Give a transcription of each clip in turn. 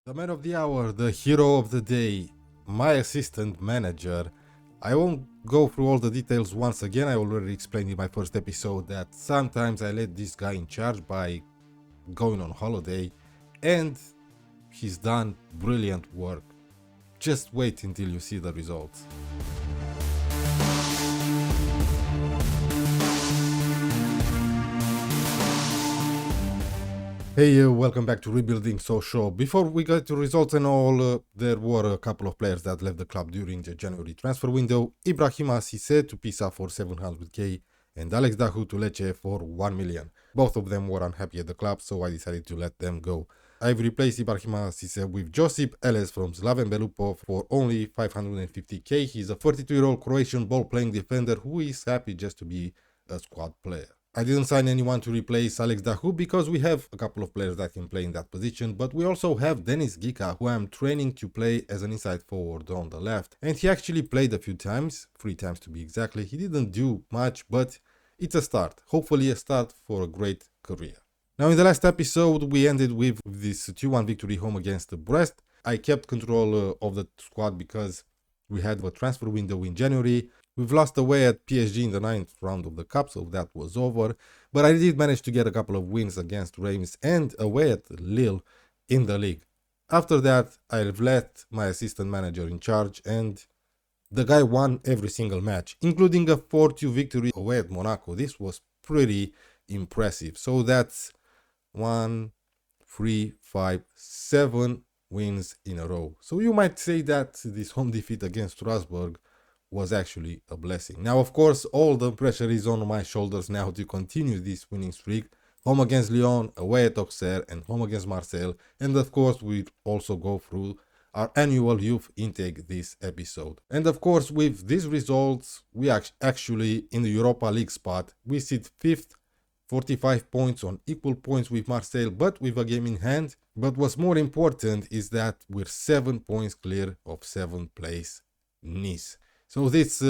The man of the hour, the hero of the day, my assistant manager. I won't go through all the details once again. I already explained in my first episode that sometimes I let this guy in charge by going on holiday, and he's done brilliant work. Just wait until you see the results. Hey, welcome back to Rebuilding SOCHAUX. Before we get to results and all, there were a couple of players that left the club during the January transfer window. Ibrahima Cissé to Pisa for 700k and Alex Dahu to Lecce for 1 million. Both of them were unhappy at the club, so I decided to let them go. I've replaced Ibrahima Cissé with Josip Elez from Slaven Belupo for only 550k. He's a 42-year-old Croatian ball-playing defender who is happy just to be a squad player. I didn't sign anyone to replace Alex Dahu because we have a couple of players that can play in that position, but we also have Denis Gica, who I'm training to play as an inside forward on the left, and he actually played a few times, 3 times to be exactly. He didn't do much, but it's a start, hopefully a start for a great career. Now in the last episode we ended with this 2-1 victory home against Brest. I kept control of the squad because we had a transfer window in January. We've lost away at PSG in the 9th round of the Cup, so that was over. But I did manage to get a couple of wins against Reims and away at Lille in the league. After that, I've left my assistant manager in charge, and the guy won every single match, including a 4-2 victory away at Monaco. This was pretty impressive. So that's 1, 3, 5, 7 wins in a row. So you might say that this home defeat against Strasbourg was actually a blessing. Now, of course, all the pressure is on my shoulders now to continue this winning streak. Home against Lyon, away at Auxerre, and home against Marseille. And of course, we also go through our annual youth intake this episode. And of course, with these results, we actually in the Europa League spot, we sit 5th, 45 points on equal points with Marseille, but with a game in hand. But what's more important is that we're 7 points clear of 7th place Nice. So this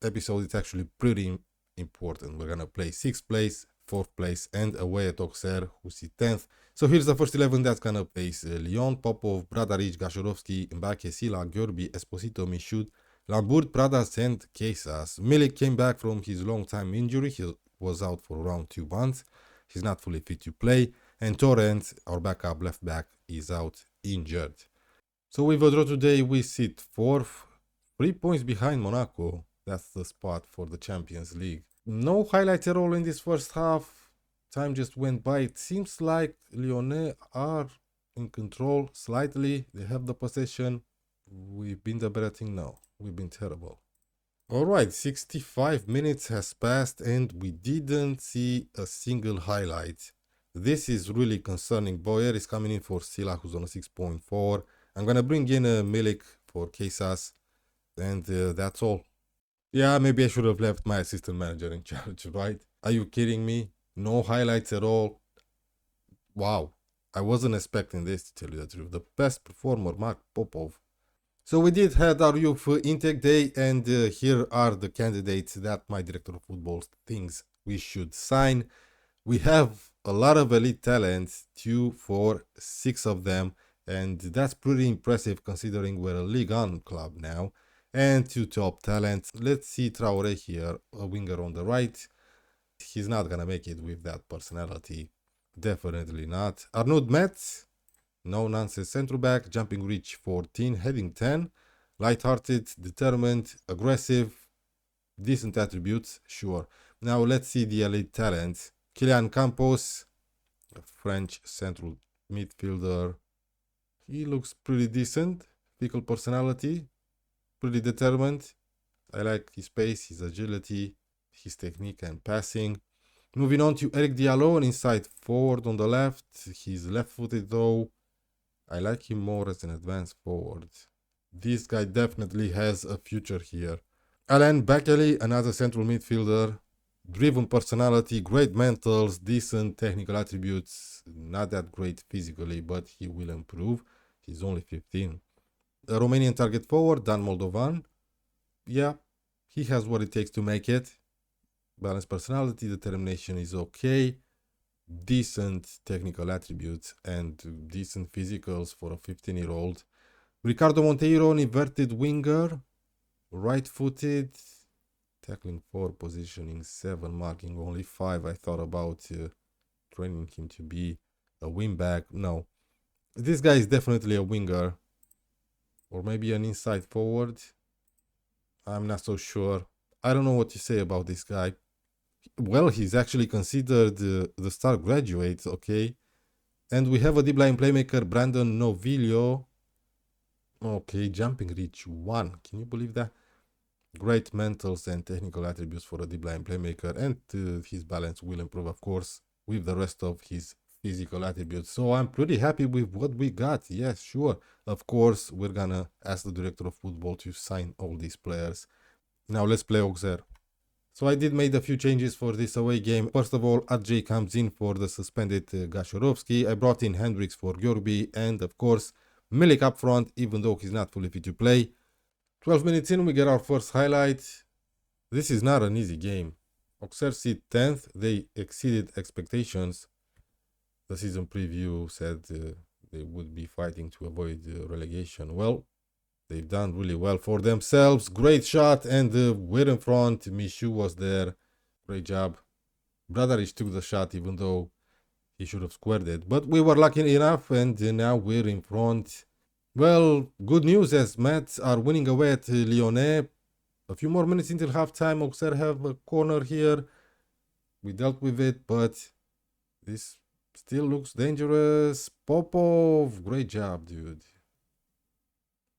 episode is actually pretty important. We're gonna play 6th place, 4th place, and away at Auxerre, who sit 10th. So here's the first 11 that's gonna face Lyon, Popov, Bradaric, Gashorovski, Mbake, Sila, Gyorbi, Esposito, Michoud, Lambourd, Pradas, and Kesas. Milik came back from his long-time injury. He was out for around 2 months. He's not fully fit to play. And Torrent, our backup left back, is out injured. So with a draw today, we sit 4th. 3 points behind Monaco. That's the spot for the Champions League. No highlights at all in this first half. Time just went by. It seems like Lyonnais are in control slightly. They have the possession. We've been the better team now. We've been terrible. Alright, 65 minutes has passed and we didn't see a single highlight. This is really concerning. Boyer is coming in for Sila, who's on a 6.4. I'm gonna bring in Milik for Kesas. And that's all. Yeah, maybe I should have left my assistant manager in charge, right? Are you kidding me? No highlights at all. Wow, I wasn't expecting this, to tell you the truth. The best performer, Mark Popov. So we did have our youth intake day, and here are the candidates that my director of football thinks we should sign. We have a lot of elite talents, 2, 4, 6 of them, and that's pretty impressive considering we're a Ligue 1 club now. And 2 top talents. Let's see Traoré here, a winger on the right. He's not gonna make it with that personality. Definitely not. Arnaud Metz, no nonsense central back, jumping reach 14, heading 10, light-hearted, determined, aggressive, decent attributes, sure. Now let's see the elite talents. Kylian Campos, a French central midfielder. He looks pretty decent, fickle personality. Pretty determined. I like his pace, his agility, his technique and passing. Moving on to Eric Diallo, an inside forward on the left. He's left-footed though. I like him more as an advanced forward. This guy definitely has a future here. Alain Bekele, another central midfielder. Driven personality, great mentals, decent technical attributes. Not that great physically, but he will improve. He's only 15. A Romanian target forward, Dan Moldovan. Yeah, he has what it takes to make it. Balanced personality, determination is okay. decent technical attributes and decent physicals for a 15-year-old. Ricardo Monteiro, inverted winger, right-footed, tackling 4, positioning 7, marking only 5. I thought about training him to be a wingback. No, this guy is definitely a winger, or maybe an inside forward. I'm not so sure. I don't know what to say about this guy. Well, he's actually considered the star graduate, okay? And we have a deep line playmaker, Brandon Novillo. Okay, jumping reach 1. Can you believe that? Great mentals and technical attributes for a deep line playmaker, and his balance will improve, of course, with the rest of his physical attributes. So I'm pretty happy with what we got. Yes, sure. Of course, we're gonna ask the director of football to sign all these players. Now let's play Auxerre. So I did made a few changes for this away game. First of all, Adjei comes in for the suspended Gashorovski. I brought in Hendricks for Gyorby, and of course, Milik up front, even though he's not fully fit to play. 12 minutes in, we get our first highlight. This is not an easy game. Auxerre sit 10th. They exceeded expectations. The season preview said they would be fighting to avoid relegation. Well, they've done really well for themselves. Great shot, and we're in front. Michu was there. Great job. Bradaric took the shot, even though he should have squared it. But we were lucky enough, and now we're in front. Well, good news as Mets are winning away at Lyonnais. A few more minutes until halftime. Auxerre have a corner here. We dealt with it, but this still looks dangerous. Popov, great job, dude.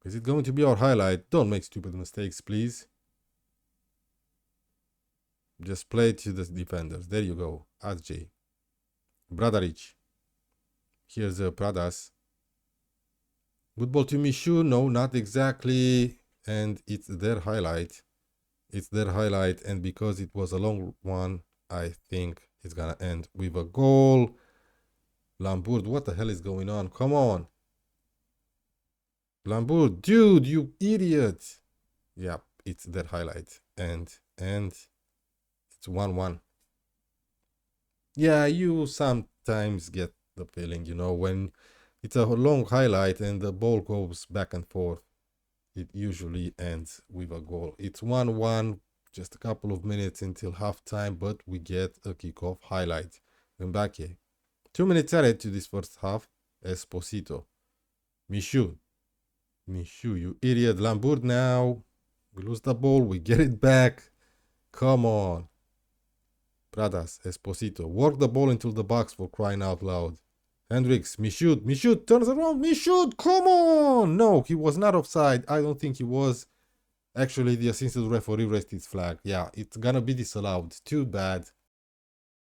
Is it going to be our highlight? Don't make stupid mistakes, please. Just play it to the defenders. There you go. Adjei. Bradaric. Here's Pradas. Good ball to Michu. No, not exactly. And it's their highlight. It's their highlight. And because it was a long one, I think it's going to end with a goal. Lambourd, what the hell is going on? Come on. Lambourd, dude, you idiot. Yeah, it's their highlight. And it's 1-1. Yeah, you sometimes get the feeling, you know, when it's a long highlight and the ball goes back and forth, it usually ends with a goal. It's 1-1, just a couple of minutes until halftime, but we get a kickoff highlight. Mbake. 2 minutes added to this first half. Esposito. Michu, you idiot. Lambourd now. We lose the ball. We get it back. Come on. Pradas, Esposito. Work the ball into the box, for crying out loud. Hendricks, Michu turns around. Michu, come on. No, he was not offside. I don't think he was. Actually, the assistant referee raised his flag. Yeah, it's gonna be disallowed. Too bad.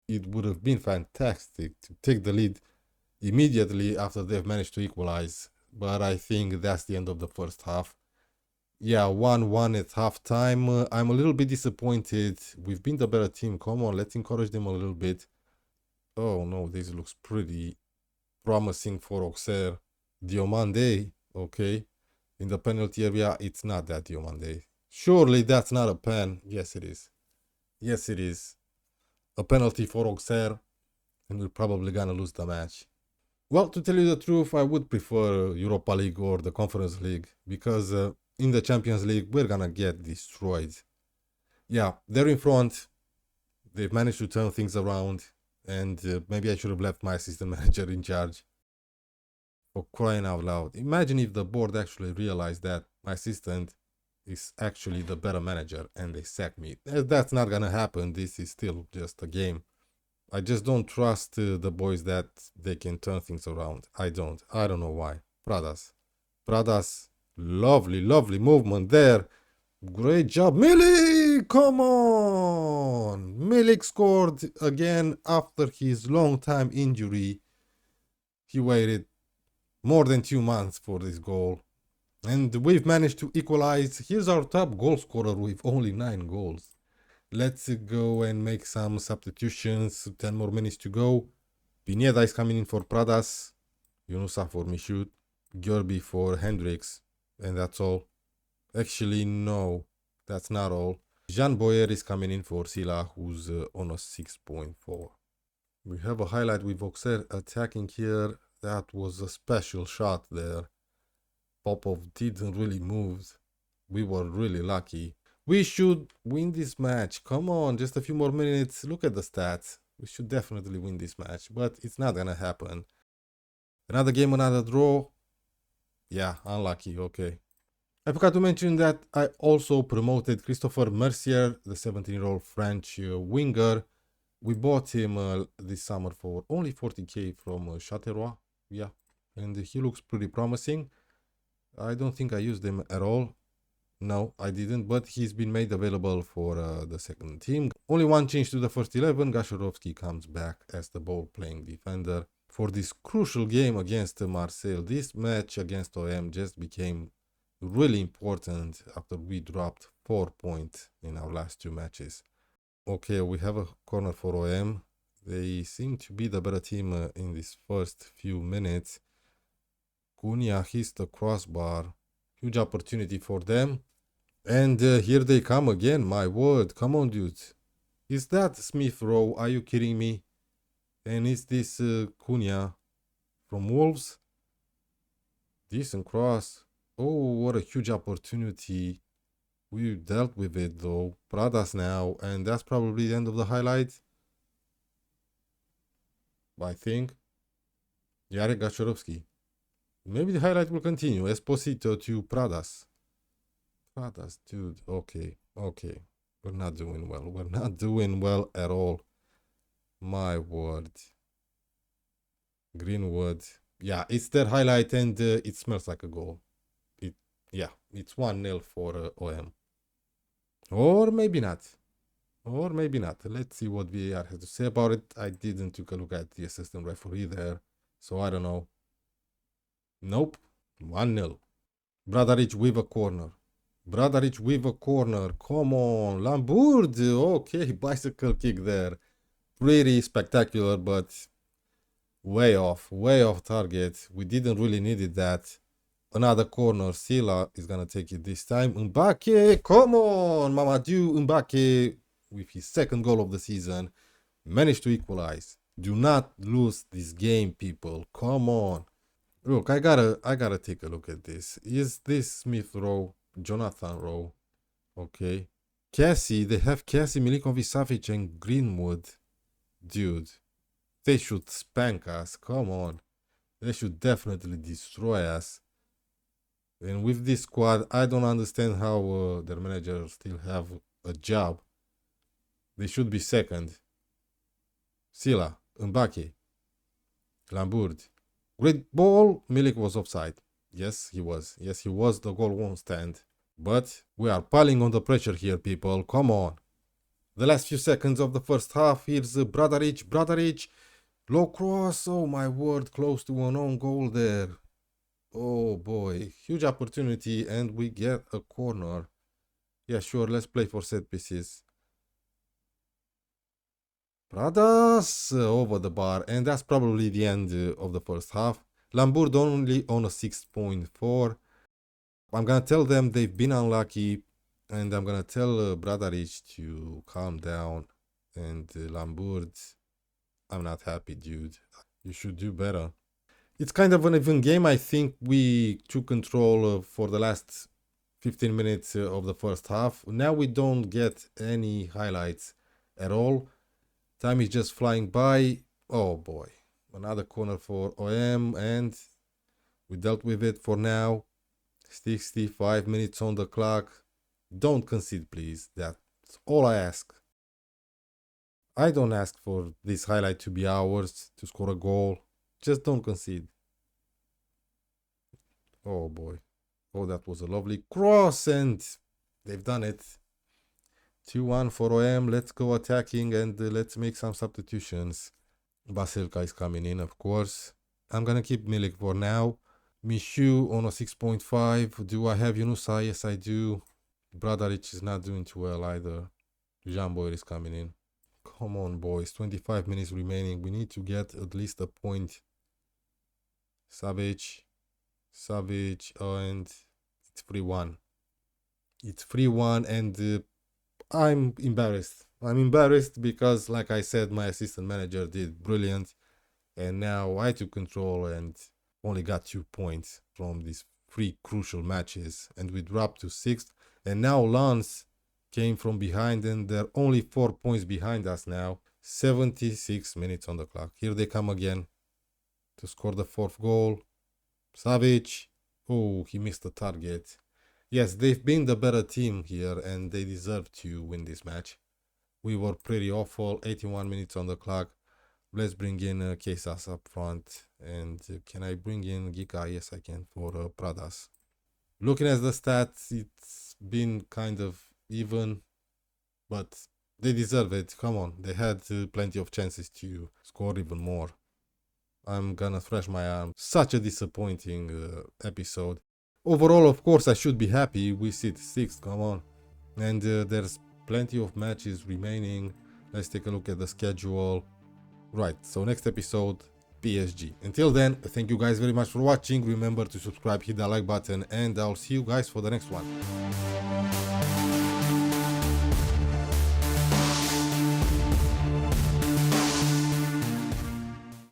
It would have been fantastic to take the lead immediately after they've managed to equalize. But I think that's the end of the first half. Yeah, 1-1 at halftime. I'm a little bit disappointed. We've been the better team. Come on, let's encourage them a little bit. Oh no, this looks pretty promising for Auxerre. Diomande, okay. In the penalty area, it's not that Diomande. Surely that's not a pen. Yes, it is. Yes, it is. A penalty for Auxerre, and we're probably gonna lose the match. Well, to tell you the truth, I would prefer Europa League or the Conference League, because in the Champions League, we're gonna get destroyed. Yeah, they're in front. They've managed to turn things around, and maybe I should have left my assistant manager in charge. For crying out loud. Imagine if the board actually realized that my assistant is actually the better manager and they sack me. That's not gonna happen. This is still just a game. I just don't trust the boys that they can turn things around. I don't know why. Pradas, lovely movement there. Great job. Milik, come on. Milik scored again after his long time injury. He waited more than 2 months for this goal. And we've managed to equalize. Here's our top goal scorer with only 9 goals. Let's go and make some substitutions. 10 more minutes to go. Pineda is coming in for Pradas. Yunusa for Michu. Gyorby for Hendricks. And that's all. Actually, no. That's not all. Jean Boyer is coming in for Sila, who's on a 6.4. We have a highlight with Auxerre attacking here. That was a special shot there. Popov didn't really move. We were really lucky. We should win this match. Come on, just a few more minutes. Look at the stats. We should definitely win this match, but it's not gonna happen. Another game, another draw. Yeah, unlucky. Okay. I forgot to mention that I also promoted Christopher Mercier, the 17-year-old French winger. We bought him this summer for only 40k from Châteauroux. Yeah, and he looks pretty promising. I don't think I used him at all. No, I didn't, but he's been made available for the second team. Only one change to the first 11. Gasharovsky comes back as the ball-playing defender for this crucial game against Marseille. This match against OM just became really important after we dropped 4 points in our last 2 matches. Okay, we have a corner for OM. They seem to be the better team in these first few minutes. Cunha hits the crossbar. Huge opportunity for them. And here they come again, my word. Come on, dude. Is that Smith Rowe? Are you kidding me? And is this Cunha from Wolves? Decent cross. Oh, what a huge opportunity. We dealt with it though. Pradas now. And that's probably the end of the highlight. I think. Jarek Gacharovsky. Maybe the highlight will continue. Esposito to Pradas. Pradas, dude. Okay. Okay. We're not doing well. We're not doing well at all. My word. Greenwood. Yeah, it's their highlight and it smells like a goal. Yeah, it's 1-0 for OM. Or maybe not. Or maybe not. Let's see what VAR has to say about it. I didn't take a look at the assistant referee there, so I don't know. Nope. 1-0. Bradaric with a corner. Bradaric with a corner. Come on. Lambourd. Okay, bicycle kick there. Pretty spectacular, but way off target. We didn't really need that. Another corner. Sila is gonna take it this time. Mbake, come on, Mamadou Mbake, with his second goal of the season, managed to equalize. Do not lose this game, people. Come on. Look, I gotta take a look at this. Is this Smith Rowe? Jonathan Rowe? Okay. Cassie, they have Cassie, Milinkovic-Savic, and Greenwood. Dude, they should spank us. Come on. They should definitely destroy us. And with this squad, I don't understand how their managers still have a job. They should be second. Sila, Mbake, Lambourd. Great ball. Milik was offside. Yes, he was. Yes, he was. The goal won't stand. But we are piling on the pressure here, people. Come on. The last few seconds of the first half. Here's Bradaric. Bradaric. Low cross. Oh, my word. Close to an own goal there. Oh, boy. Huge opportunity. And we get a corner. Yeah, sure. Let's play for set pieces. Pradas over the bar, and that's probably the end of the first half. Lambourd only on a 6.4. I'm gonna tell them they've been unlucky, and I'm gonna tell Bradaric to calm down. And Lambourd, I'm not happy, dude. You should do better. It's kind of an even game. I think we took control for the last 15 minutes of the first half. Now we don't get any highlights at all. Time is just flying by. Oh boy. Another corner for OM, and we dealt with it for now. 65 minutes on the clock. Don't concede, please. That's all I ask. I don't ask for this highlight to be ours, to score a goal. Just don't concede. Oh boy. Oh, that was a lovely cross, and they've done it. 2-1 for OM. Let's go attacking and let's make some substitutions. Basilka is coming in, of course. I'm gonna keep Milik for now. Michu on a 6.5. Do I have Yunusa? Yes, I do. Bradaric is not doing too well either. Jean Boyer is coming in. Come on, boys. 25 minutes remaining. We need to get at least a point. Savage, and it's 3-1. It's 3-1, and I'm embarrassed. I'm embarrassed because, like I said, my assistant manager did brilliant, and now I took control and only got 2 points from these 3 crucial matches, and we dropped to 6th. And now Lens came from behind, and they're only 4 points behind us now. 76 minutes on the clock. Here they come again to score the 4th goal. Savic. Oh, he missed the target. Yes, they've been the better team here, and they deserve to win this match. We were pretty awful. 81 minutes on the clock. Let's bring in Kesas up front. And can I bring in Giga? Yes, I can, for Pradas. Looking at the stats, it's been kind of even, but they deserve it. Come on, they had plenty of chances to score even more. I'm gonna thrash my arm. Such a disappointing episode. Overall, of course, I should be happy. We sit 6th, come on. And there's plenty of matches remaining. Let's take a look at the schedule. Right, so next episode, PSG. Until then, thank you guys very much for watching. Remember to subscribe, hit that like button, and I'll see you guys for the next one.